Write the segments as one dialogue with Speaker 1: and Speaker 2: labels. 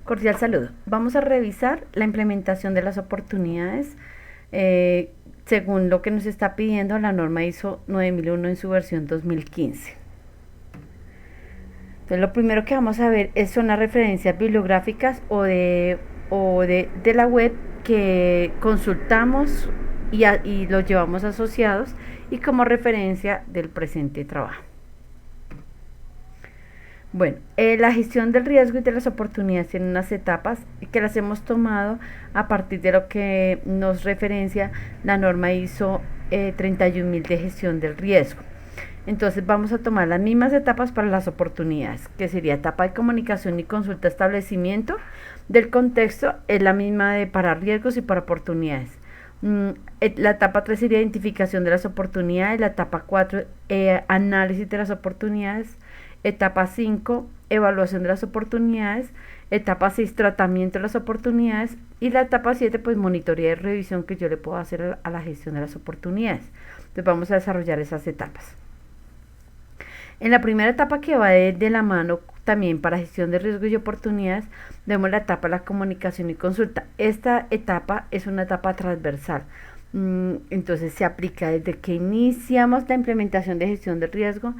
Speaker 1: Cordial saludo. Vamos a revisar la implementación de las oportunidades según lo que nos está pidiendo la norma ISO 9001 en su versión 2015. Entonces, lo primero que vamos a ver son las referencias bibliográficas de la web que consultamos y los llevamos asociados y como referencia del presente trabajo. Bueno, la gestión del riesgo y de las oportunidades tiene unas etapas que las hemos tomado a partir de lo que nos referencia la norma ISO 31000 de gestión del riesgo. Entonces vamos a tomar las mismas etapas para las oportunidades, que sería etapa de comunicación y consulta establecimiento del contexto, es la misma de para riesgos y para oportunidades. La etapa 3 sería identificación de las oportunidades, la etapa 4 análisis de las oportunidades, etapa 5 evaluación de las oportunidades, etapa 6 tratamiento de las oportunidades y la etapa 7 pues monitoreo y revisión que yo le puedo hacer a la gestión de las oportunidades. Entonces vamos a desarrollar esas etapas. En la primera etapa que va de la mano también para gestión de riesgos y oportunidades, vemos la etapa de la comunicación y consulta. Esta etapa es una etapa transversal. Entonces se aplica desde que iniciamos la implementación de gestión de riesgo,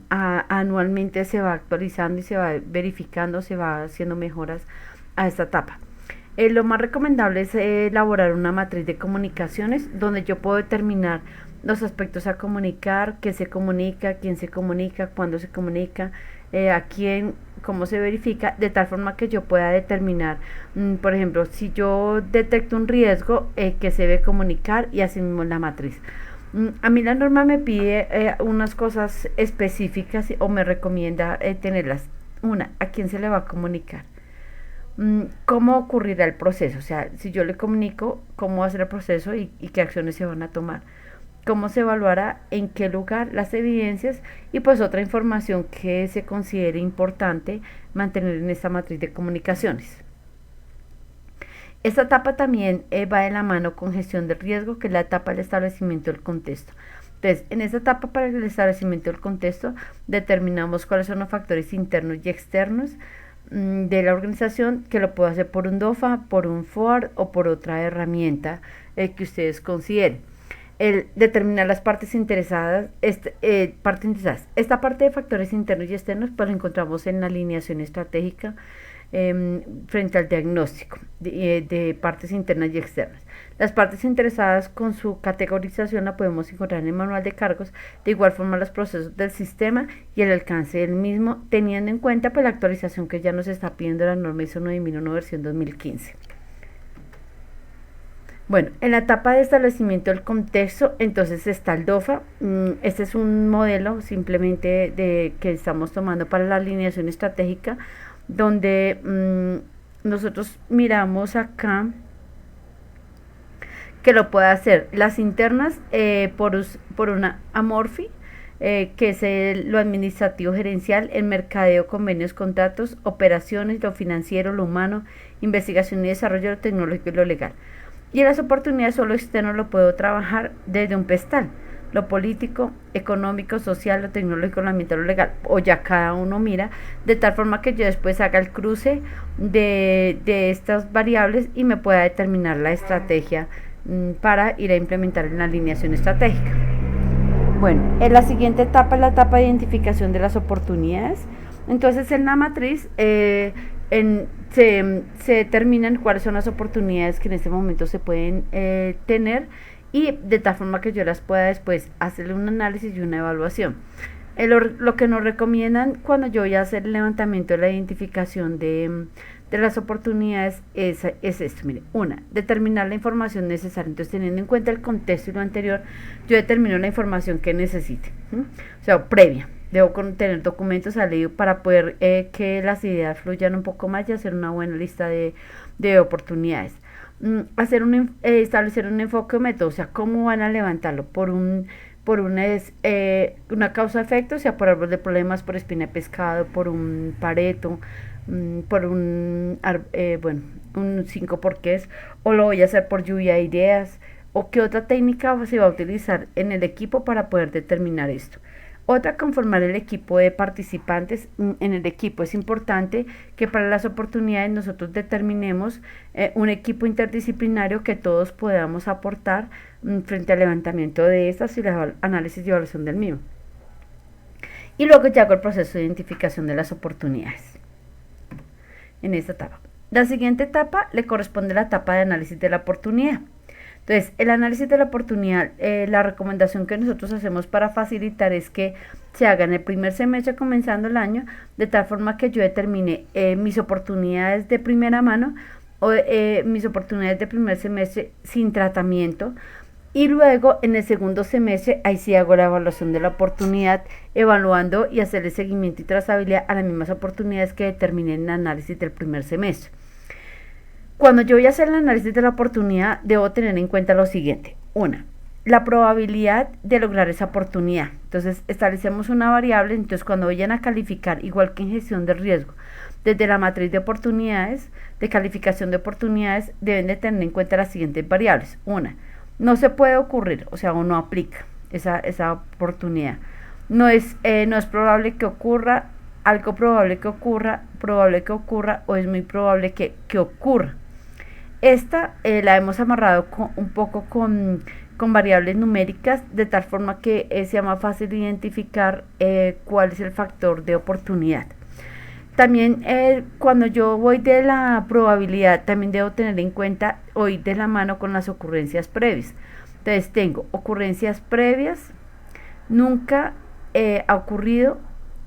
Speaker 1: anualmente se va actualizando y se va verificando, se va haciendo mejoras a esta etapa. Lo más recomendable es elaborar una matriz de comunicaciones donde yo puedo determinar los aspectos a comunicar, qué se comunica, quién se comunica, cuándo se comunica, a quién, cómo se verifica, de tal forma que yo pueda determinar, por ejemplo, si yo detecto un riesgo, que se debe comunicar y así mismo la matriz. A mí la norma me pide unas cosas específicas o me recomienda tenerlas. Una, ¿a quién se le va a comunicar? ¿Cómo ocurrirá el proceso? O sea, si yo le comunico, ¿cómo va a ser el proceso y qué acciones se van a tomar? ¿Cómo se evaluará? ¿En qué lugar? Las evidencias y pues otra información que se considere importante mantener en esta matriz de comunicaciones. Esta etapa también va de la mano con gestión del riesgo, que es la etapa del establecimiento del contexto. Entonces, en esta etapa para el establecimiento del contexto, determinamos cuáles son los factores internos y externos de la organización, que lo puedo hacer por un DOFA, por un FOAR o por otra herramienta que ustedes consideren. El determinar las partes interesadas, esta parte de factores internos y externos pues lo encontramos en la alineación estratégica frente al diagnóstico de partes internas y externas. Las partes interesadas con su categorización la podemos encontrar en el manual de cargos, de igual forma los procesos del sistema y el alcance del mismo, teniendo en cuenta pues la actualización que ya nos está pidiendo la norma ISO 9001 versión 2015. Bueno, en la etapa de establecimiento del contexto, entonces está el DOFA. Este es un modelo simplemente que estamos tomando para la alineación estratégica, donde nosotros miramos acá que lo puede hacer las internas por una Amorfi, que es lo administrativo gerencial, el mercadeo, convenios, contratos, operaciones, lo financiero, lo humano, investigación y desarrollo, lo tecnológico y lo legal. Y en las oportunidades solo externo lo puedo trabajar desde un pestal, lo político, económico, social, lo tecnológico, lo ambiental, lo legal, o ya cada uno mira, de tal forma que yo después haga el cruce de estas variables y me pueda determinar la estrategia para ir a implementar en la alineación estratégica. Bueno, en la siguiente etapa es la etapa de identificación de las oportunidades. Entonces en la matriz se determinan cuáles son las oportunidades que en este momento se pueden tener y de tal forma que yo las pueda después hacerle un análisis y una evaluación. Lo que nos recomiendan cuando yo voy a hacer el levantamiento de la identificación de las oportunidades es esto, mire, una, determinar la información necesaria. Entonces, teniendo en cuenta el contexto y lo anterior, yo determino la información que necesite, o sea, previa. Debo tener documentos salidos para poder que las ideas fluyan un poco más y hacer una buena lista de oportunidades. Establecer un enfoque o método, o sea, cómo van a levantarlo, por una causa-efecto, o sea, por árbol de problemas, por espina de pescado, por un pareto, por un 5 porqués, o lo voy a hacer por lluvia de ideas, o qué otra técnica se va a utilizar en el equipo para poder determinar esto. Otra, conformar el equipo de participantes. En el equipo es importante que para las oportunidades nosotros determinemos un equipo interdisciplinario que todos podamos aportar frente al levantamiento de estas y el análisis y evaluación del mismo. Y luego ya hago el proceso de identificación de las oportunidades en esta etapa. La siguiente etapa le corresponde la etapa de análisis de la oportunidad. Entonces, el análisis de la oportunidad, la recomendación que nosotros hacemos para facilitar es que se haga en el primer semestre comenzando el año, de tal forma que yo determine mis oportunidades de primera mano o mis oportunidades de primer semestre sin tratamiento. Y luego en el segundo semestre, ahí sí hago la evaluación de la oportunidad, evaluando y hacerle seguimiento y trazabilidad a las mismas oportunidades que determiné en el análisis del primer semestre. Cuando yo voy a hacer el análisis de la oportunidad, debo tener en cuenta lo siguiente. Una, la probabilidad de lograr esa oportunidad. Entonces, establecemos una variable. Entonces, cuando vayan a calificar, igual que en gestión de riesgo, desde la matriz de oportunidades, de calificación de oportunidades, deben de tener en cuenta las siguientes variables. Una, no se puede ocurrir, o sea, o no aplica esa oportunidad. No es probable que ocurra, algo probable que ocurra, o es muy probable que ocurra. Esta la hemos amarrado un poco con variables numéricas, de tal forma que sea más fácil identificar cuál es el factor de oportunidad. También cuando yo voy de la probabilidad, también debo tener en cuenta o ir de la mano con las ocurrencias previas. Entonces tengo ocurrencias previas, nunca ha ocurrido,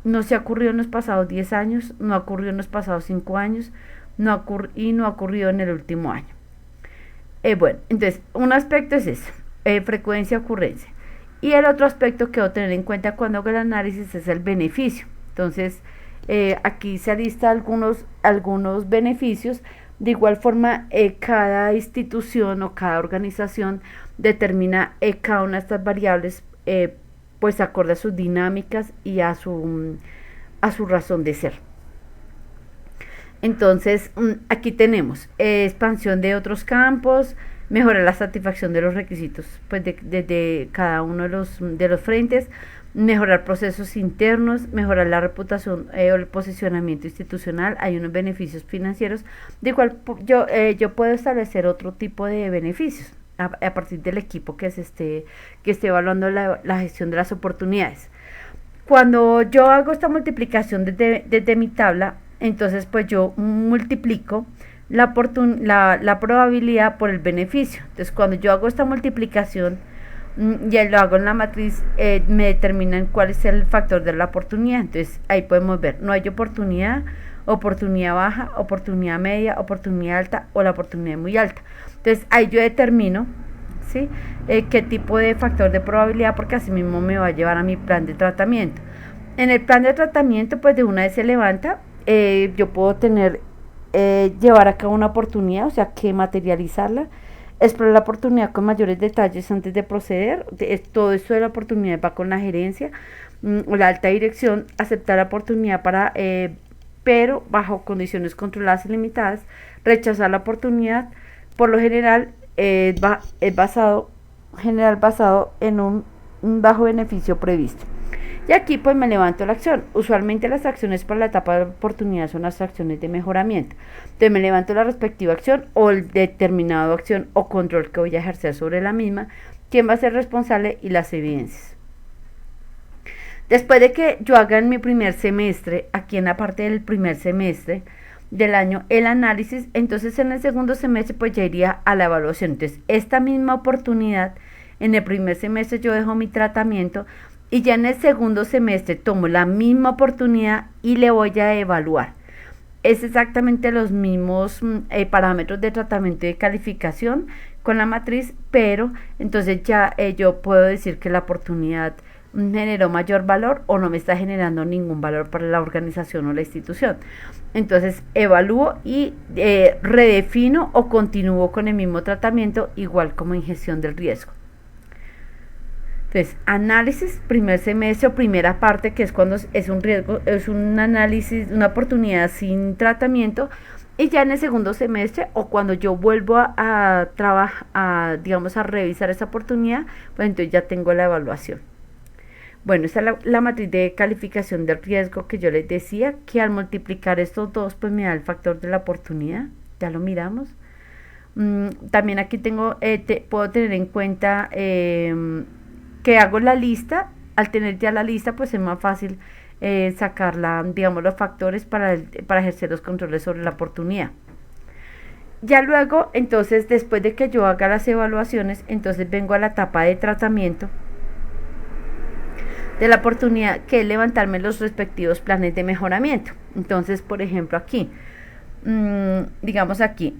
Speaker 1: no se ha ocurrido en los pasados 10 años, no ha ocurrido en los pasados 5 años, no ha ocurrido en el último año. Bueno, entonces un aspecto es eso, frecuencia, ocurrencia. Y el otro aspecto que debo tener en cuenta cuando hago el análisis es el beneficio. Entonces, aquí se lista algunos beneficios. De igual forma, cada institución o cada organización determina cada una de estas variables, pues acorde a sus dinámicas y a su razón de ser. Entonces, aquí tenemos expansión de otros campos, mejorar la satisfacción de los requisitos pues de cada uno de los frentes, mejorar procesos internos, mejorar la reputación o el posicionamiento institucional. Hay unos beneficios financieros, de cual yo puedo establecer otro tipo de beneficios a partir del equipo que esté evaluando la gestión de las oportunidades. Cuando yo hago esta multiplicación desde mi tabla, entonces pues yo multiplico la probabilidad por el beneficio. Entonces cuando yo hago esta multiplicación, ya lo hago en la matriz, me determinan cuál es el factor de la oportunidad. Entonces ahí podemos ver, no hay oportunidad, oportunidad baja, oportunidad media, oportunidad alta o la oportunidad muy alta. Entonces ahí yo determino, ¿sí? Qué tipo de factor de probabilidad, porque así mismo me va a llevar a mi plan de tratamiento. En el plan de tratamiento, pues de una vez se levanta, yo puedo llevar a cabo una oportunidad, o sea, que materializarla, explorar la oportunidad con mayores detalles antes de proceder. Todo esto de la oportunidad va con la gerencia o la alta dirección. Aceptar la oportunidad pero bajo condiciones controladas y limitadas. Rechazar la oportunidad, por lo general, es basado en un bajo beneficio previsto. Y aquí pues me levanto la acción. Usualmente las acciones para la etapa de oportunidad son las acciones de mejoramiento. Entonces me levanto la respectiva acción o el determinado acción o control que voy a ejercer sobre la misma, quién va a ser responsable y las evidencias. Después de que yo haga en mi primer semestre, aquí en la parte del primer semestre del año, el análisis, entonces en el segundo semestre pues ya iría a la evaluación. Entonces esta misma oportunidad, en el primer semestre yo dejo mi tratamiento, y ya en el segundo semestre tomo la misma oportunidad y le voy a evaluar. Es exactamente los mismos parámetros de tratamiento y de calificación con la matriz, pero entonces ya yo puedo decir que la oportunidad generó mayor valor o no me está generando ningún valor para la organización o la institución. Entonces evalúo y redefino o continúo con el mismo tratamiento, igual como en gestión del riesgo. Entonces, análisis, primer semestre o primera parte, que es cuando es un riesgo, es un análisis, una oportunidad sin tratamiento, y ya en el segundo semestre o cuando yo vuelvo a trabajar, digamos, a revisar esa oportunidad, pues entonces ya tengo la evaluación. Bueno, esta es la matriz de calificación del riesgo que yo les decía, que al multiplicar estos dos, pues me da el factor de la oportunidad. Ya lo miramos. También aquí puedo tener en cuenta que hago la lista. Al tener ya la lista, pues es más fácil sacar digamos, los factores para ejercer los controles sobre la oportunidad. Ya luego, entonces, después de que yo haga las evaluaciones, entonces vengo a la etapa de tratamiento de la oportunidad, que es levantarme los respectivos planes de mejoramiento. Entonces, por ejemplo, aquí, digamos aquí,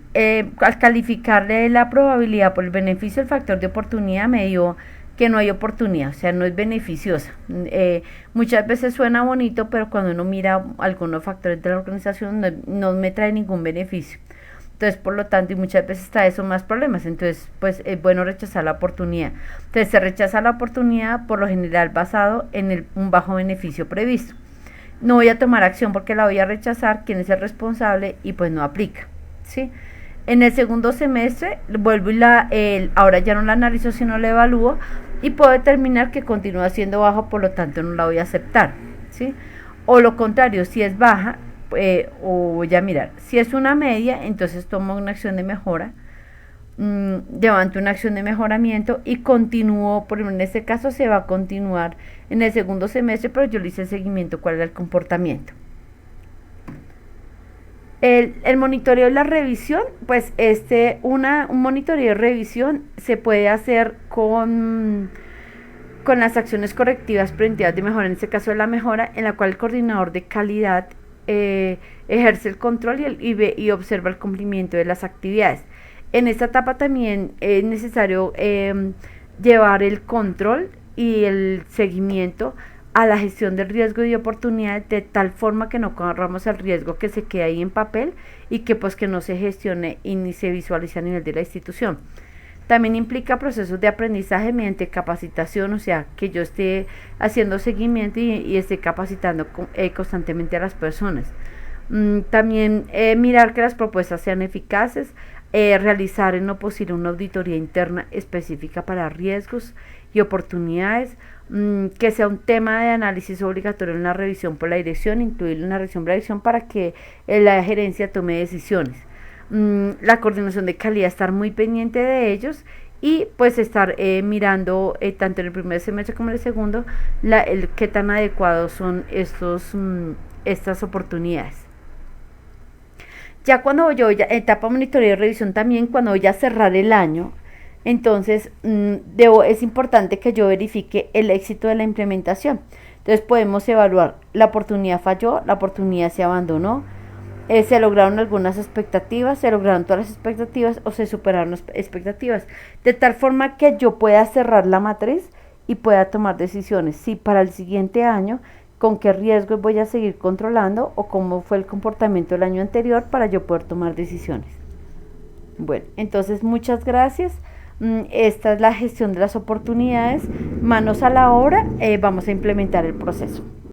Speaker 1: al calificarle la probabilidad por el beneficio, el factor de oportunidad me dio que no hay oportunidad, o sea, no es beneficiosa. Muchas veces suena bonito, pero cuando uno mira algunos factores de la organización no me trae ningún beneficio. Entonces, por lo tanto, y muchas veces trae eso más problemas. Entonces, pues es bueno rechazar la oportunidad. Entonces, se rechaza la oportunidad por lo general basado en un bajo beneficio previsto. No voy a tomar acción porque la voy a rechazar, quién es el responsable, y pues no aplica, ¿sí? En el segundo semestre vuelvo y ahora ya no la analizo, sino la evalúo y puedo determinar que continúa siendo baja, por lo tanto no la voy a aceptar, ¿sí? O lo contrario, si es baja, o voy a mirar, si es una media, entonces tomo una acción de mejora, levanto una acción de mejoramiento y continúo. Por ejemplo, en este caso se va a continuar en el segundo semestre, pero yo le hice el seguimiento, cuál era el comportamiento. El monitoreo y la revisión, pues un monitoreo y revisión se puede hacer con las acciones correctivas preventivas de mejora, en este caso de la mejora, en la cual el coordinador de calidad ejerce el control y observa el cumplimiento de las actividades. En esta etapa también es necesario llevar el control y el seguimiento a la gestión del riesgo y de oportunidades, de tal forma que no corramos el riesgo que se quede ahí en papel y que pues que no se gestione y ni se visualice a nivel de la institución. También implica procesos de aprendizaje mediante capacitación, o sea, que yo esté haciendo seguimiento y esté capacitando constantemente a las personas. También mirar que las propuestas sean eficaces, realizar en lo posible una auditoría interna específica para riesgos y oportunidades, que sea un tema de análisis obligatorio en la revisión por la dirección, incluirlo en la revisión por la dirección para que la gerencia tome decisiones. La coordinación de calidad, estar muy pendiente de ellos y pues estar mirando tanto en el primer semestre como en el segundo qué tan adecuados son estas oportunidades. Ya cuando yo etapa monitoreo y revisión, también cuando voy a cerrar el año, entonces es importante que yo verifique el éxito de la implementación. Entonces podemos evaluar: la oportunidad falló, la oportunidad se abandonó, se lograron algunas expectativas, se lograron todas las expectativas o se superaron las expectativas, de tal forma que yo pueda cerrar la matriz y pueda tomar decisiones. Si para el siguiente año, con qué riesgos voy a seguir controlando o cómo fue el comportamiento del año anterior para yo poder tomar decisiones. Bueno, entonces muchas gracias. Esta es la gestión de las oportunidades. Manos a la obra, vamos a implementar el proceso.